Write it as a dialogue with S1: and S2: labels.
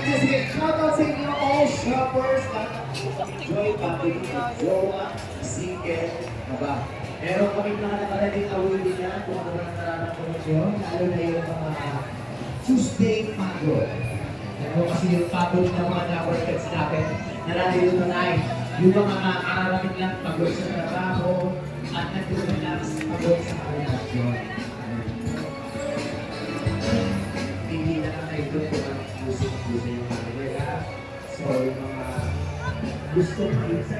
S1: Sige, shoutout sa inyo all shoppers na enjoy pag-ibig ng jowa, single, ba? Meron kami mga nakadaling awili niya kung ano na nararamdaman nyo, lalo na yung mga Tuesday pagod. Ano kasi yung pagod ng mga na-workers natin na natin yung tonight. Yung mga kararating lang pagod sa trabaho at nag-relax pagod sa relasyon. Hindi na kayo doon kung ang gusto yung mga nila. So, yung mga gusto mo, sa